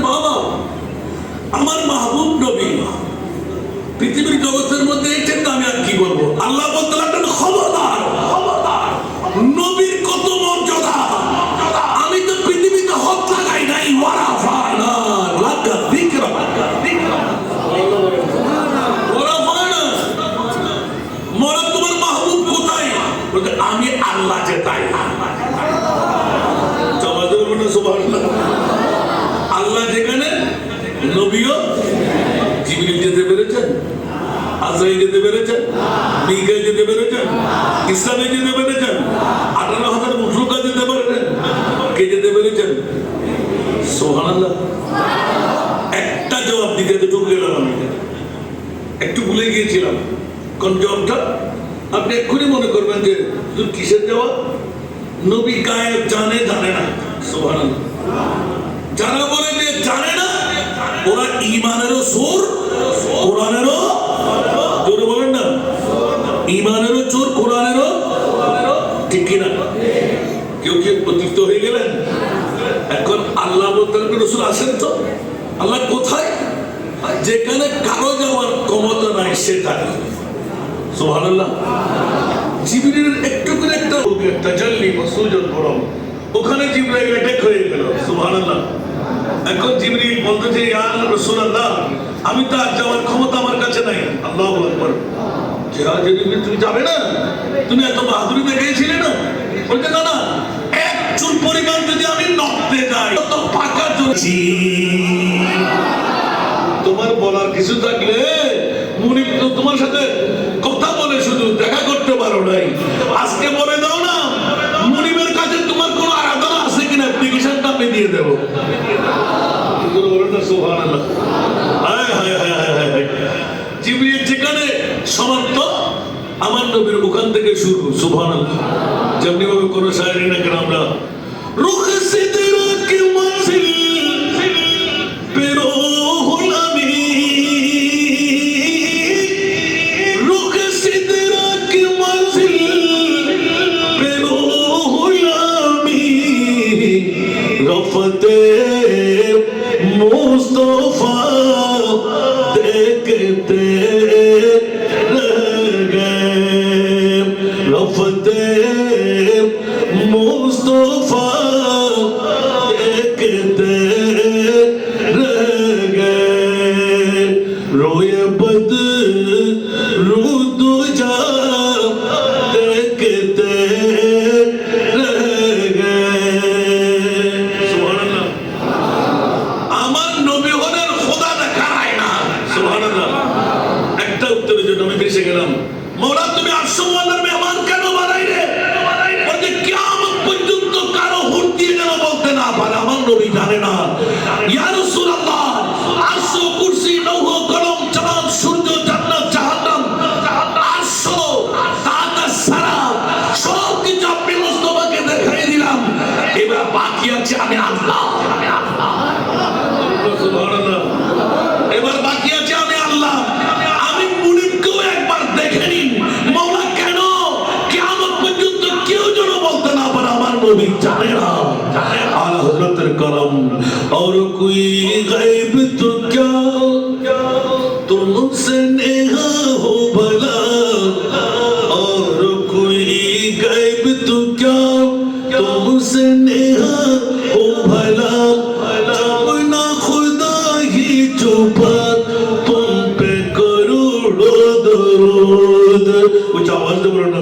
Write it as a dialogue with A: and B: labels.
A: বাবা আমার মাহবুব নবী পৃথিবীর জগতের মধ্যে এটার আমি আর কি বলবো। আল্লাহ বলতে লাগলেন খবরদার নবীর কত মর্যাদা, আমি তো পৃথিবীতে হক লাগাই নাই ওয়ারাফানা লাকা যিকরা ওয়ারাফানা। মরা তোমার মাহবুব কোথায়? বলতে আমি আল্লাহ যে তাই। সুবহানাল্লাহ। আল্লাহ যেখানে নবীও জিবরিল যেতে পেরেছেন, আজরাইল যেতে পেরেছেন, মিকাইল যেতে পেরেছেন, ইসরাফিল যেতে পেরেছেন, 18,000 মুশরিকা যেতে পেরেছেন, কে যেতে পেরেছেন? সুবহানাল্লাহ। একটা জবাব দিতে তো ঢুকে গেলাম, আমি একটু ভুলে গিয়েছিলাম কোন জবাবটা। আপনি এক্ষুনি মনে করবেন যে কিসের জবাব? নবী গায়েব জানে জানে না। সুবহানাল্লাহ। যারা বলে যে জানে না ওরা ঈমানেরও চোর, কোরআনেরও জোরে বলেন না, ঈমানেরও চোর, কোরআনেরও ঠিক কিনা? কেউ কেউ অতিরিক্ত হয়ে গেলেন। এখন আল্লাহ বলতেন রাসূল আসেন তো। আল্লাহ কোথায়? যেখানে কারো যাওয়ার ক্ষমতা নাই সেখানে। সুবহানাল্লাহ। জিবরিলের একটু করে একটা তাজাল্লি বা সুজুদ করো, ওখানে জিবরাইল অ্যাটাক হয়ে গেল। সুবহানাল্লাহ। এখন জিবরিল বলতেছে ইয়া রাসূলুল্লাহ আমি তো আর যাওয়ার ক্ষমতা আমার কাছে নাই। আল্লাহু আকবার। জিবরিল তুমি যাবে না? তুমি এত বাহাদুরি দেখিয়েছিলে না? বলতে না না, এক চুল পরিমাণ যদি আমি নড়তে যাই তো পাকা জড়ছি। তোমার বলার কিছু থাকলে মুনিব তো তোমার সাথে কথা বলে শুধু দেখা করতে পারো নাই, আজকে বলে দাও না মুনিবের কাছে তোমার কোন আরাধনা আছে কিনা, অ্যাপ্লিকেশনটা আমি দিয়ে দেব। সুবহানাল্লাহ। জিবরিল যেখানে সমর্থ আমার নবীর ওখান থেকে শুরু। সুবহানাল্লাহ। যেমনি ভাবে কোন শায়রি না কেন আমরা রুখ সিদরা কি মঞ্জিল পেরো मुस्तफा देखते रह गए, रफ़ते मुस्तफा देखते रह गए, रोए बदरू दुजा देखते रह गए। বাকি আছে আমি আল্লাহ। এবার বাকি আছে আমি আল্লাহ। আমি মুনিবকেও একবার দেখে নিন। মওলা কেন কিয়ামত পর্যন্ত কেউ যেন বলতে না পারে আমার নবী জানে না। আলা হযরতের করম और कोई गायब तो क्या तुमसे नेहा हो भला, और कोई गायब तो क्या तुमसे नेहा हो भला, जब ना खुदा ही छुपा तुम पे करोड़ों दरूद। कुछ आवाज दे बोलो ना।